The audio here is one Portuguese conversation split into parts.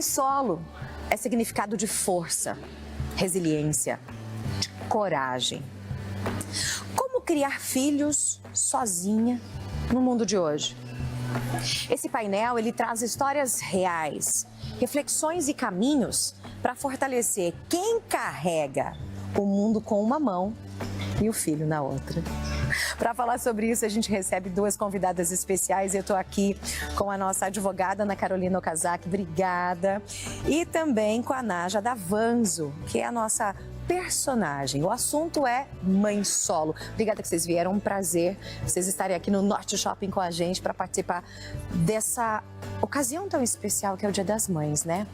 Mãe solo é significado de força, resiliência, de coragem. Como criar filhos sozinha no mundo de hoje? Esse painel, ele traz histórias reais, reflexões e caminhos para fortalecer quem carrega o mundo com uma mão e o filho na outra. Para falar sobre isso, a gente recebe duas convidadas especiais. Eu estou aqui com a nossa advogada, Ana Carolina Okazaki, obrigada. E também com a Naja Davanzo, que é a nossa personagem. O assunto é mãe solo. Obrigada que vocês vieram, um prazer vocês estarem aqui no Norte Shopping com a gente para participar dessa ocasião tão especial que é o Dia das Mães, né?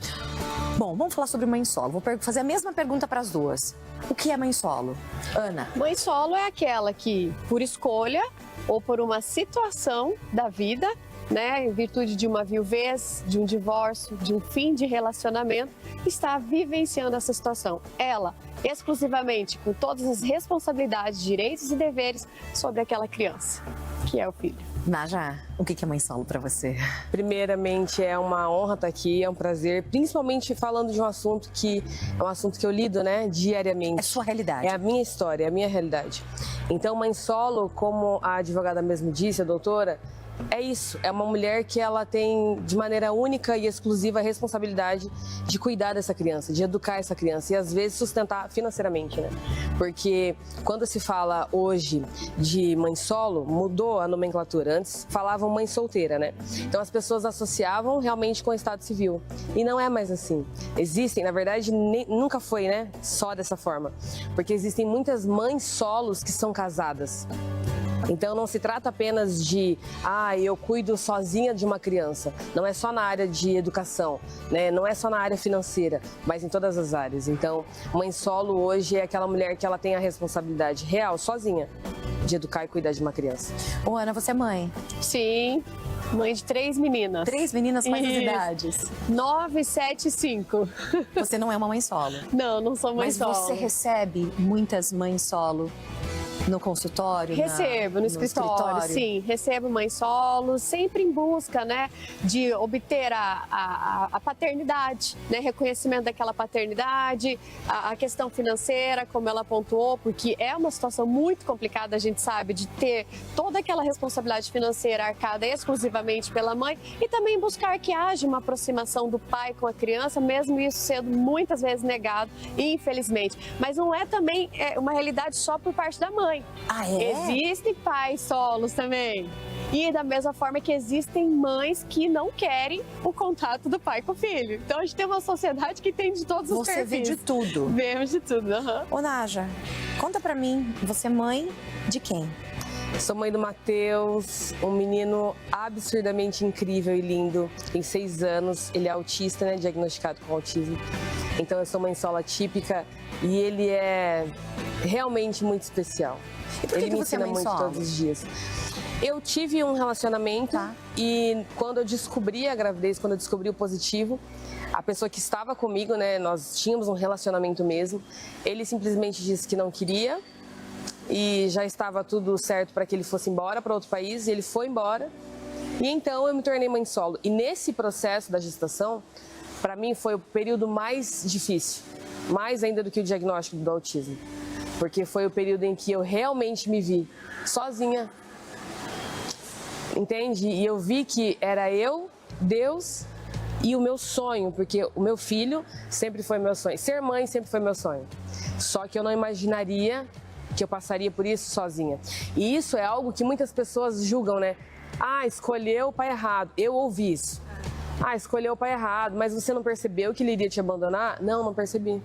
Bom, vamos falar sobre mãe solo. Vou fazer a mesma pergunta para as duas. O que é mãe solo? Ana. Mãe solo é aquela que, por escolha ou por uma situação da vida, né, em virtude de uma viuvez, de um divórcio, de um fim de relacionamento, está vivenciando essa situação. Ela, exclusivamente, com todas as responsabilidades, direitos e deveres sobre aquela criança, que é o filho. Naja, o que é mãe solo para você? Primeiramente, é uma honra estar aqui, é um prazer, principalmente falando de um assunto que é um assunto que eu lido, né, diariamente. É sua realidade. É a minha história, é a minha realidade. Então, mãe solo, como a advogada mesmo disse, a doutora, é isso, é uma mulher que ela tem de maneira única e exclusiva a responsabilidade de cuidar dessa criança, de educar essa criança e às vezes sustentar financeiramente, né? Porque quando se fala hoje de mãe solo, mudou a nomenclatura. Antes falavam mãe solteira, né? Então as pessoas associavam realmente com o estado civil. E não é mais assim. Existem, na verdade, nunca foi, né? Só dessa forma. Porque existem muitas mães solos que são casadas. Então não se trata apenas de, eu cuido sozinha de uma criança. Não é só na área de educação, né? Não é só na área financeira, mas em todas as áreas. Então, mãe solo hoje é aquela mulher que ela tem a responsabilidade real, sozinha, de educar e cuidar de uma criança. Ô, Ana, você é mãe? Sim, mãe de 3 meninas. 3 meninas, quais as idades? 9, 7 e 5. Você não é uma mãe solo? Não sou mãe solo. Mas você recebe muitas mães solo no consultório? Recebo, no escritório, sim. Recebo mãe solo, sempre em busca, né, de obter a paternidade, né, reconhecimento daquela paternidade, a questão financeira, como ela pontuou, porque é uma situação muito complicada, a gente sabe, de ter toda aquela responsabilidade financeira arcada exclusivamente pela mãe e também buscar que haja uma aproximação do pai com a criança, mesmo isso sendo muitas vezes negado, infelizmente. Mas não é também uma realidade só por parte da mãe. Ah, é? Existem pais solos também. E da mesma forma que existem mães que não querem o contato do pai com o filho. Então a gente tem uma sociedade que tem de todos os perfis. Você vê de tudo. Vemos de tudo, Ô, Naja, conta pra mim, você é mãe de quem? Sou mãe do Matheus, um menino absurdamente incrível e lindo. Tem 6 anos, ele é autista, né, diagnosticado com autismo. Então eu sou mãe solo atípica e ele é realmente muito especial. E por que ele me você é ensina mãe muito solo? todos os dias. Eu tive um relacionamento e quando eu descobri a gravidez, quando eu descobri o positivo, a pessoa que estava comigo, né, nós tínhamos um relacionamento mesmo, ele simplesmente disse que não queria e já estava tudo certo para que ele fosse embora para outro país e ele foi embora. E então eu me tornei mãe solo. E nesse processo da gestação, para mim foi o período mais difícil, mais ainda do que o diagnóstico do autismo. Porque foi o período em que eu realmente me vi sozinha, entende? E eu vi que era eu, Deus e o meu sonho, porque o meu filho sempre foi meu sonho, ser mãe sempre foi meu sonho. Só que eu não imaginaria que eu passaria por isso sozinha. E isso é algo que muitas pessoas julgam, né? Escolheu o pai errado. Eu ouvi isso. Escolheu o pai errado, mas você não percebeu que ele iria te abandonar? Não percebi.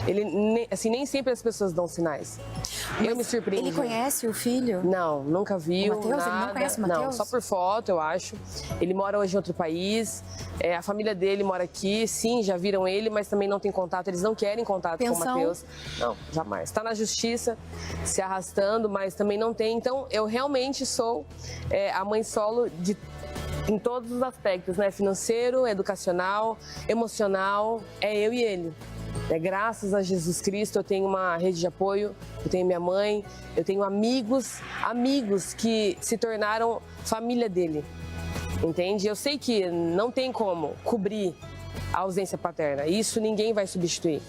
Nem sempre as pessoas dão sinais. Eu me surpreendi. Ele conhece o filho? Não, nunca viu. O Matheus? Nada. Ele não conhece o Matheus? Não, só por foto, eu acho. Ele mora hoje em outro país. A família dele mora aqui. Sim, já viram ele, mas também não tem contato. Eles não querem contato com o Matheus. Não, jamais. Está na justiça, se arrastando, mas também não tem. Então, eu realmente sou a mãe solo em todos os aspectos, né? Financeiro, educacional, emocional. É eu e ele. Graças a Jesus Cristo eu tenho uma rede de apoio, eu tenho minha mãe, eu tenho amigos que se tornaram família dele. entende? Eu sei que não tem como cobrir a ausência paterna, isso ninguém vai substituir,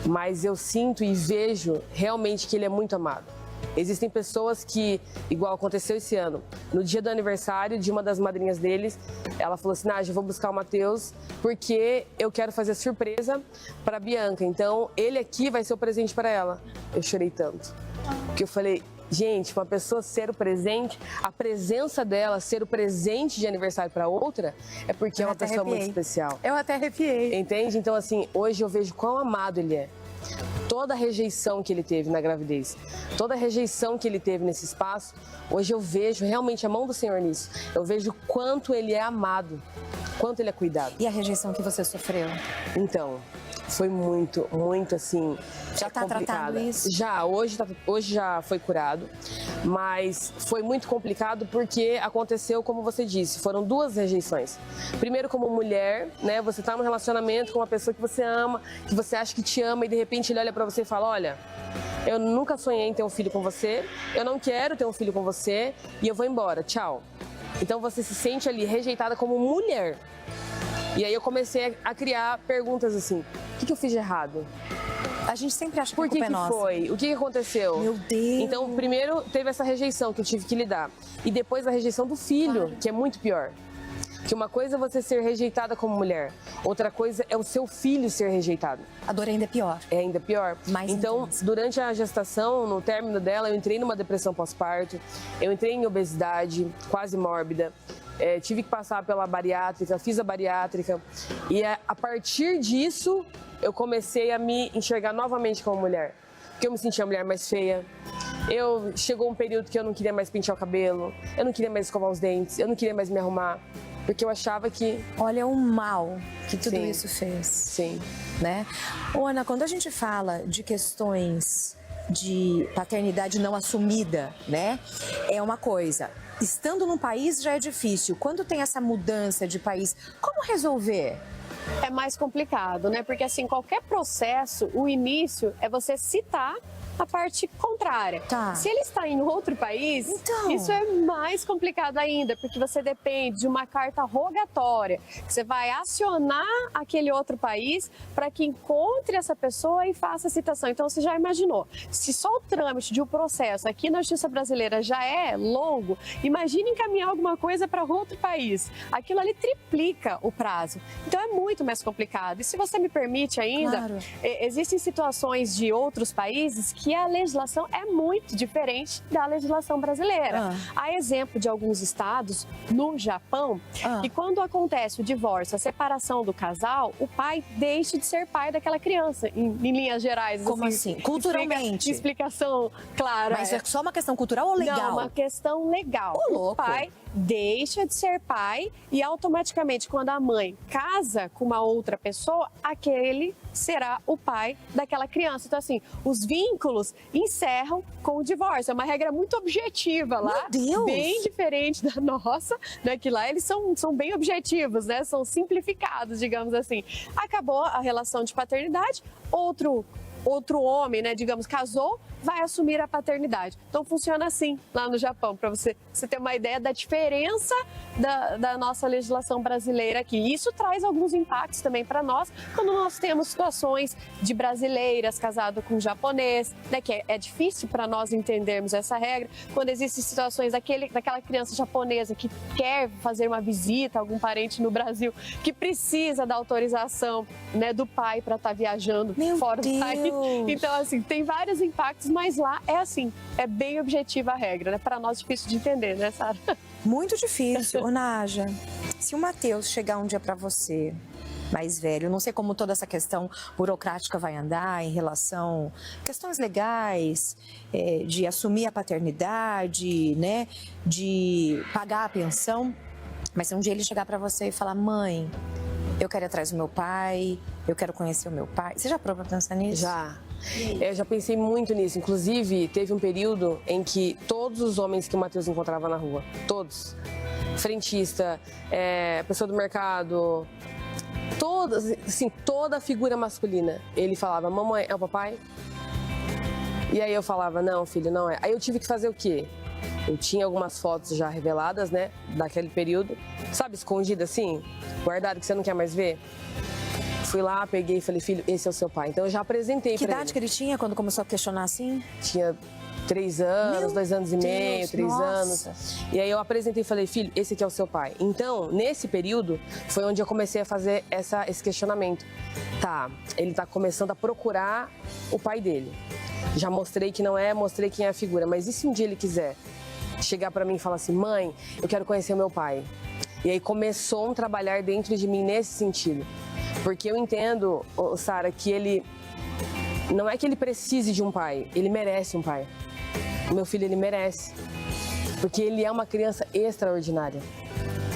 mas eu sinto e vejo realmente que ele é muito amado. Existem pessoas que, igual aconteceu esse ano, no dia do aniversário de uma das madrinhas deles, ela falou assim, Nádia, eu vou buscar o Matheus porque eu quero fazer surpresa para Bianca, então ele aqui vai ser o presente para ela. Eu chorei tanto, porque eu falei, gente, uma pessoa ser o presente, a presença dela ser o presente de aniversário para outra, é porque é uma pessoa muito especial. Eu até arrepiei. Entende? Então, assim, hoje eu vejo quão amado ele é. Toda a rejeição que ele teve na gravidez, toda a rejeição que ele teve nesse espaço, hoje eu vejo realmente a mão do Senhor nisso. Eu vejo quanto ele é amado, quanto ele é cuidado. E a rejeição que você sofreu? Então, foi muito, muito assim. Já está tratado isso? Já, hoje já foi curado, mas foi muito complicado porque aconteceu, como você disse, foram 2 rejeições. Primeiro, como mulher, né? Você está num relacionamento com uma pessoa que você ama, que você acha que te ama e de repente ele olha para você e fala: olha, eu nunca sonhei em ter um filho com você, eu não quero ter um filho com você e eu vou embora, tchau. Então você se sente ali rejeitada como mulher. E aí eu comecei a criar perguntas assim, o que eu fiz de errado? A gente sempre acha que Por que a culpa é nossa. foi? O que aconteceu? Meu Deus! Então, primeiro teve essa rejeição que eu tive que lidar. E depois a rejeição do filho, que é muito pior. Que uma coisa é você ser rejeitada como mulher, outra coisa é o seu filho ser rejeitado. A dor ainda é pior. É ainda pior. Mais então, intensa. durante a gestação, no término dela, eu entrei numa depressão pós-parto, eu entrei em obesidade quase mórbida. Tive que passar pela bariátrica, fiz a bariátrica e a partir disso eu comecei a me enxergar novamente como mulher, porque eu me sentia a mulher mais feia. Chegou um período que eu não queria mais pentear o cabelo, eu não queria mais escovar os dentes, eu não queria mais me arrumar, porque eu achava que... Olha o mal que tudo Sim. isso fez. Sim. Né? Ô, Ana, quando a gente fala de questões de paternidade não assumida, né? É uma coisa. Estando num país já é difícil. Quando tem essa mudança de país, como resolver? É mais complicado, né? Porque assim, qualquer processo, o início é você citar a parte contrária. Tá. Se ele está em outro país, Então. isso é mais complicado ainda, porque você depende de uma carta rogatória, que você vai acionar aquele outro país para que encontre essa pessoa e faça a citação. Então, você já imaginou, se só o trâmite de um processo aqui na Justiça Brasileira já é longo, imagine encaminhar alguma coisa para outro país. Aquilo ali triplica o prazo. Então, é muito mais complicado. E se você me permite ainda, Claro. Existem situações de outros países que a legislação é muito diferente da legislação brasileira. Há exemplo de alguns estados no Japão que quando acontece o divórcio, a separação do casal, o pai deixa de ser pai daquela criança, em linhas gerais. Como assim? Culturalmente? Explicação clara. Mas é só uma questão cultural ou legal? Não, uma questão legal. Ô, louco. O pai deixa de ser pai e automaticamente quando a mãe casa com uma outra pessoa, aquele será o pai daquela criança. Então assim, os vínculos encerram com o divórcio. É uma regra muito objetiva lá. Meu Deus! Bem diferente da nossa, né? Que lá eles são bem objetivos, né? São simplificados, digamos assim. Acabou a relação de paternidade, outro homem, né, digamos, casou, vai assumir a paternidade. Então funciona assim lá no Japão, para você ter uma ideia da diferença da nossa legislação brasileira aqui. E isso traz alguns impactos também para nós, quando nós temos situações de brasileiras casadas com japonês, né, que é difícil para nós entendermos essa regra, quando existem situações daquela criança japonesa que quer fazer uma visita a algum parente no Brasil, que precisa da autorização, né, do pai para estar viajando fora do país. Então, assim, tem vários impactos, mas lá é assim, é bem objetiva a regra, né? Para nós é difícil de entender, né, Sara? Muito difícil. Ô, Nádia, se o Matheus chegar um dia para você, mais velho, não sei como toda essa questão burocrática vai andar em relação a questões legais, de assumir a paternidade, né, de pagar a pensão, mas se um dia ele chegar para você e falar, mãe, eu quero ir atrás do meu pai, eu quero conhecer o meu pai. Você já parou pra pensar nisso? Já. Eu já pensei muito nisso. Inclusive, teve um período em que todos os homens que o Matheus encontrava na rua, todos, frentista, pessoa do mercado, todas, assim, toda a figura masculina, ele falava, mamãe, é o papai? E aí eu falava, não, filho, não é. Aí eu tive que fazer o quê? Eu tinha algumas fotos já reveladas, né, daquele período, sabe, escondida assim, guardado, que você não quer mais ver. Fui lá, peguei e falei, filho, esse é o seu pai. Então eu já apresentei pra ele. Que idade que ele tinha quando começou a questionar assim? Tinha 3 anos, 2 anos e meio, 3 nossa. anos. E aí eu apresentei e falei, filho, esse aqui é o seu pai. Então, nesse período, foi onde eu comecei a fazer esse questionamento. Tá, ele tá começando a procurar o pai dele. Já mostrei que não é, mostrei quem é a figura. Mas e se um dia ele quiser chegar pra mim e falar assim, mãe, eu quero conhecer o meu pai? E aí começou um trabalhar dentro de mim nesse sentido. Porque eu entendo, Sara, que ele... Não é que ele precise de um pai, ele merece um pai. O meu filho, ele merece. Porque ele é uma criança extraordinária.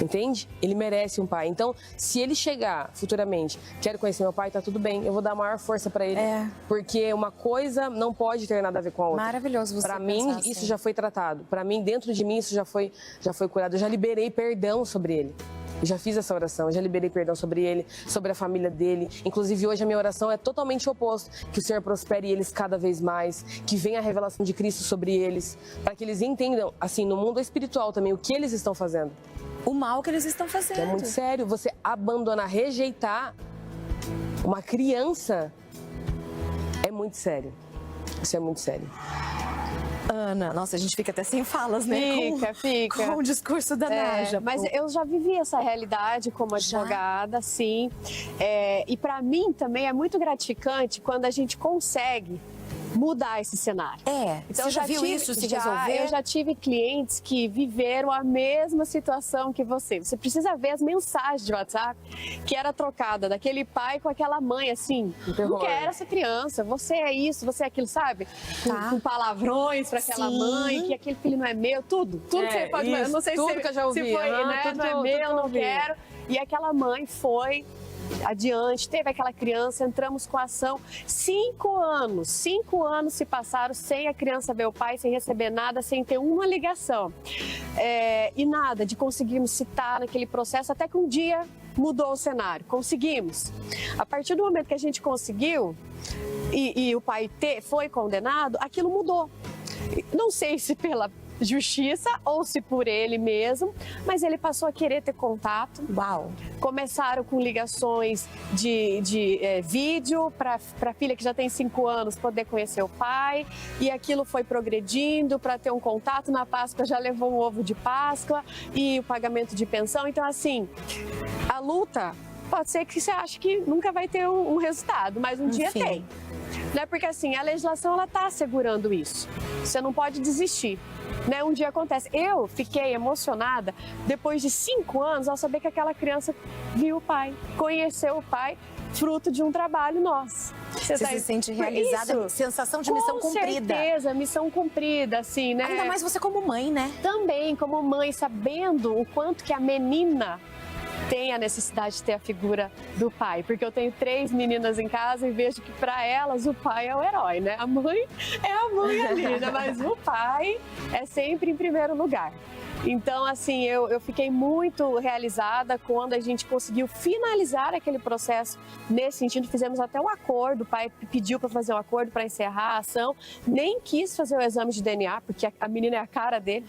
Entende? Ele merece um pai. Então, se ele chegar futuramente, quero conhecer meu pai, tá tudo bem. Eu vou dar a maior força pra ele. Porque uma coisa não pode ter nada a ver com a outra. Maravilhoso você Pra mim, assim. isso já foi tratado. Pra mim, dentro de mim, isso já foi curado. Eu já liberei perdão sobre ele. Eu já fiz essa oração, eu já liberei perdão sobre ele, sobre a família dele. Inclusive, hoje a minha oração é totalmente oposta. Que o Senhor prospere eles cada vez mais, que venha a revelação de Cristo sobre eles, para que eles entendam, assim, no mundo espiritual também, o que eles estão fazendo. O mal que eles estão fazendo. Que é muito sério. Você abandonar, rejeitar uma criança é muito sério. Isso é muito sério. Ana, nossa, a gente fica até sem falas, né? Fica. Com o discurso da Naja. Mas eu já vivi essa realidade como advogada, sim. E para mim também é muito gratificante quando a gente consegue mudar esse cenário. Então, você já viu isso se resolver? Eu já tive clientes que viveram a mesma situação que você. Você precisa ver as mensagens de WhatsApp que era trocada daquele pai com aquela mãe, assim, não quero essa criança, você é isso, você é aquilo, sabe? Com palavrões para aquela mãe, que aquele filho não é meu, tudo que você pode... Isso, eu não sei tudo que eu já ouvi. Se foi, né? Não é meu, não quero. E aquela mãe foi adiante, teve aquela criança, entramos com a ação. 5 anos se passaram sem a criança ver o pai, sem receber nada, sem ter uma ligação. E nada de conseguirmos citar naquele processo, até que um dia mudou o cenário, conseguimos. A partir do momento que a gente conseguiu e o pai foi condenado, aquilo mudou. Não sei se pela justiça ou se por ele mesmo, mas ele passou a querer ter contato. Uau! Começaram com ligações de vídeo para a filha que já tem 5 anos poder conhecer o pai, e aquilo foi progredindo para ter um contato. Na Páscoa já levou um ovo de Páscoa e o pagamento de pensão. Então, assim, a luta pode ser que você ache que nunca vai ter um resultado, mas um dia tem. Né? Porque assim, a legislação ela está assegurando isso. Você não pode desistir. Né? Um dia acontece. Eu fiquei emocionada depois de 5 anos ao saber que aquela criança viu o pai, conheceu o pai, fruto de um trabalho nosso. Você se sente realizada, isso, sensação de missão cumprida. Com certeza, missão cumprida, assim, né? Ainda mais você como mãe, né? Também como mãe, sabendo o quanto que a menina tem a necessidade de ter a figura do pai, porque eu tenho 3 meninas em casa e vejo que para elas o pai é o herói, né? A mãe é a mãe ali, né? Mas o pai é sempre em primeiro lugar. Então, assim, eu fiquei muito realizada quando a gente conseguiu finalizar aquele processo nesse sentido. Fizemos até um acordo, o pai pediu para fazer um acordo para encerrar a ação. Nem quis fazer o exame de DNA, porque a menina é a cara dele.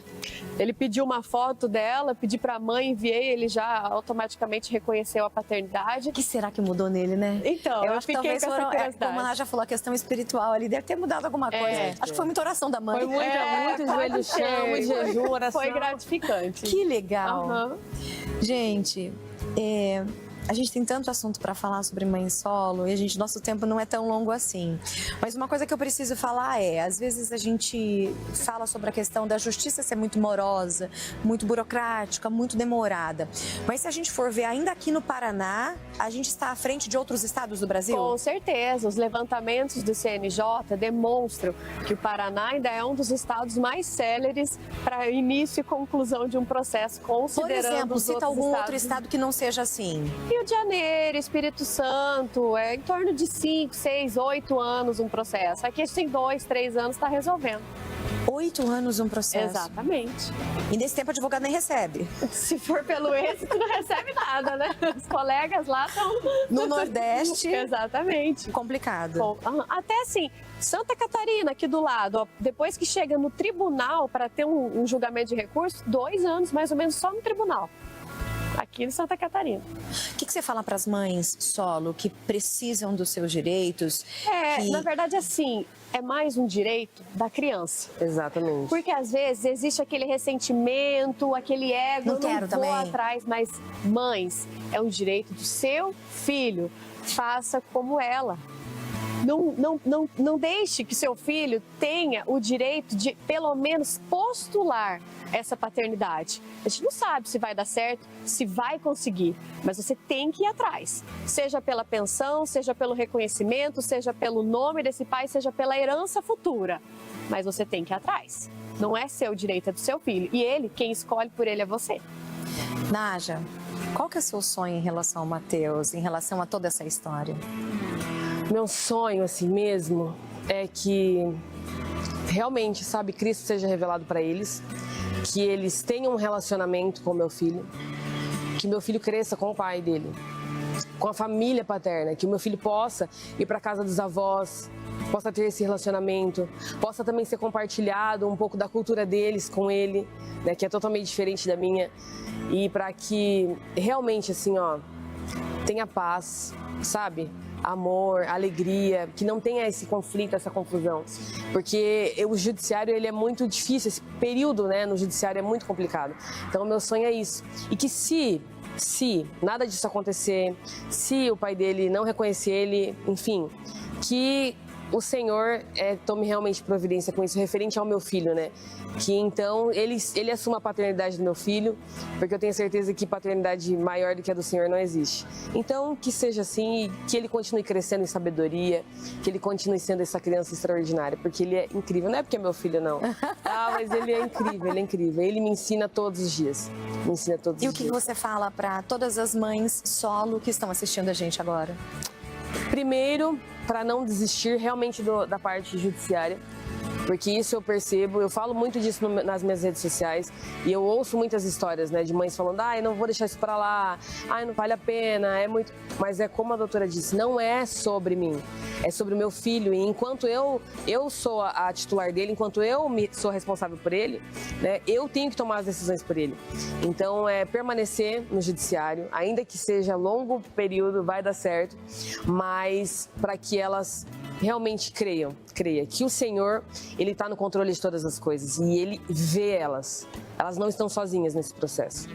Ele pediu uma foto dela, pedi para a mãe, enviei, ele já automaticamente reconheceu a paternidade. O que será que mudou nele, né? Então, eu fiquei talvez com essa curiosidade. Como a Ana já falou, a questão espiritual ali deve ter mudado alguma coisa. Acho que foi muita oração da mãe. Foi muito joelho no chão, muito jejum, oração. Foi gratificante. Que legal. Gente, a gente tem tanto assunto para falar sobre mãe solo e nosso tempo não é tão longo assim. Mas uma coisa que eu preciso falar às vezes a gente fala sobre a questão da justiça ser muito morosa, muito burocrática, muito demorada. Mas se a gente for ver ainda aqui no Paraná, a gente está à frente de outros estados do Brasil? Com certeza, os levantamentos do CNJ demonstram que o Paraná ainda é um dos estados mais céleres para início e conclusão de um processo, considerando. Por exemplo, cita algum estados... outro estado que não seja assim. Rio de Janeiro, Espírito Santo, em torno de 5, 6, 8 anos um processo. Aqui a gente tem 2, 3 anos, está resolvendo. 8 anos um processo. Exatamente. E nesse tempo o advogado nem recebe. Se for pelo êxito, não recebe nada, né? Os colegas lá estão... No Nordeste. Exatamente. Complicado. Bom, até assim, Santa Catarina, aqui do lado, ó, depois que chega no tribunal para ter um julgamento de recurso, 2 anos mais ou menos só no tribunal. Aqui em Santa Catarina. O que você fala para as mães solo que precisam dos seus direitos? Na verdade, assim, é mais um direito da criança. Exatamente. Porque às vezes existe aquele ressentimento, aquele ego, não quero vou também atrás, mas mães, é um direito do seu filho. Faça como ela. Não deixe que seu filho tenha o direito de, pelo menos, postular essa paternidade. A gente não sabe se vai dar certo, se vai conseguir, mas você tem que ir atrás. Seja pela pensão, seja pelo reconhecimento, seja pelo nome desse pai, seja pela herança futura. Mas você tem que ir atrás. Não é seu direito, é do seu filho. E ele, quem escolhe por ele é você. Naja, qual que é o seu sonho em relação ao Matheus, em relação a toda essa história? Meu sonho, assim mesmo, é que realmente, sabe, Cristo seja revelado para eles, que eles tenham um relacionamento com meu filho, que meu filho cresça com o pai dele, com a família paterna, que o meu filho possa ir para a casa dos avós, possa ter esse relacionamento, possa também ser compartilhado um pouco da cultura deles com ele, né, que é totalmente diferente da minha, e para que realmente, assim, ó, tenha paz, sabe? Amor, alegria, que não tenha esse conflito, essa confusão. Porque o judiciário, ele é muito difícil, esse período, né, no judiciário é muito complicado. Então, o meu sonho é isso. E que se nada disso acontecer, se o pai dele não reconhecer ele, enfim, que o Senhor tome realmente providência com isso, referente ao meu filho, né? Que então ele assuma a paternidade do meu filho, porque eu tenho certeza que paternidade maior do que a do Senhor não existe. Então, que seja assim, e que ele continue crescendo em sabedoria, que ele continue sendo essa criança extraordinária, porque ele é incrível. Não é porque é meu filho, não. Mas ele é incrível, ele é incrível. Ele me ensina todos os dias. Me ensina todos os dias. E o que você fala para todas as mães solo que estão assistindo a gente agora? Primeiro, para não desistir realmente da parte judiciária, porque isso eu percebo, eu falo muito disso nas minhas redes sociais e eu ouço muitas histórias, né, de mães falando, eu não vou deixar isso para lá, não vale a pena, é muito... Mas é como a doutora disse, não é sobre mim, é sobre o meu filho, e enquanto eu sou a titular dele, enquanto eu sou responsável por ele, né, eu tenho que tomar as decisões por ele. Então, permanecer no judiciário, ainda que seja longo período, vai dar certo, mas para que elas realmente creia que o Senhor, Ele está no controle de todas as coisas e Ele vê elas. Elas não estão sozinhas nesse processo.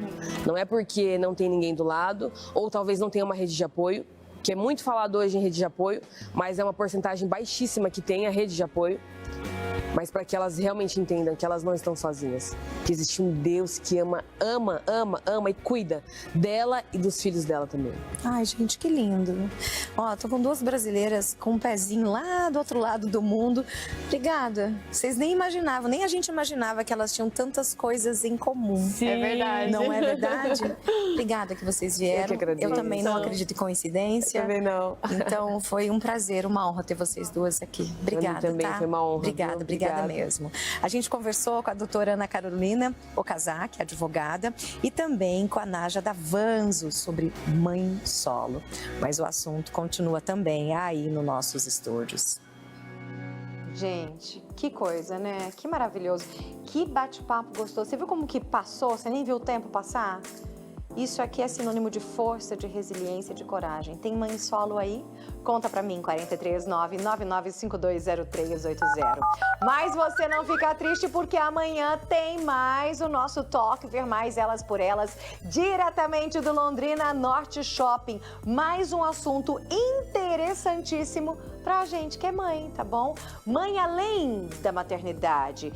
Não é porque não tem ninguém do lado ou talvez não tenha uma rede de apoio, que é muito falado hoje em rede de apoio, mas é uma porcentagem baixíssima que tem a rede de apoio. Mas para que elas realmente entendam que elas não estão sozinhas, que existe um Deus que ama e cuida dela e dos filhos dela também. Ai, gente, que lindo. Ó, tô com 2 brasileiras com um pezinho lá do outro lado do mundo. Obrigada. Vocês nem imaginavam, nem a gente imaginava que elas tinham tantas coisas em comum. Sim. É verdade. Não é verdade? Obrigada que vocês vieram. Eu que agradeço. Eu também não acredito em coincidência. Eu também não. Então, foi um prazer, uma honra ter vocês duas aqui. Obrigada, pra mim também tá? foi uma honra. Obrigada mesmo. A gente conversou com a doutora Ana Carolina Okazaki, advogada, e também com a Naja Davanzo sobre mãe solo. Mas o assunto continua também aí nos nossos estúdios. Gente, que coisa, né? Que maravilhoso. Que bate-papo gostoso. Você viu como que passou? Você nem viu o tempo passar? Isso aqui é sinônimo de força, de resiliência, de coragem. Tem mãe solo aí? Conta pra mim, 439-99520380. Mas você não fica triste porque amanhã tem mais o nosso Toque Ver Mais Elas por Elas, diretamente do Londrina Norte Shopping. Mais um assunto interessantíssimo pra gente que é mãe, tá bom? Mãe além da maternidade.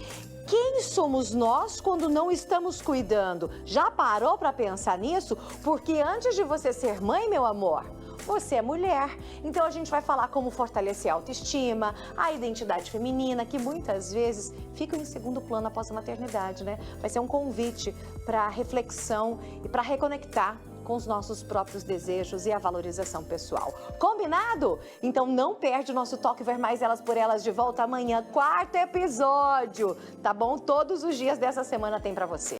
Quem somos nós quando não estamos cuidando? Já parou para pensar nisso? Porque antes de você ser mãe, meu amor, você é mulher. Então a gente vai falar como fortalecer a autoestima, a identidade feminina, que muitas vezes ficam em segundo plano após a maternidade, né? Vai ser um convite para reflexão e para reconectar com os nossos próprios desejos e a valorização pessoal. Combinado? Então não perde o nosso Toque Ver Mais Elas por Elas de volta amanhã, 4º episódio, tá bom? Todos os dias dessa semana tem pra você.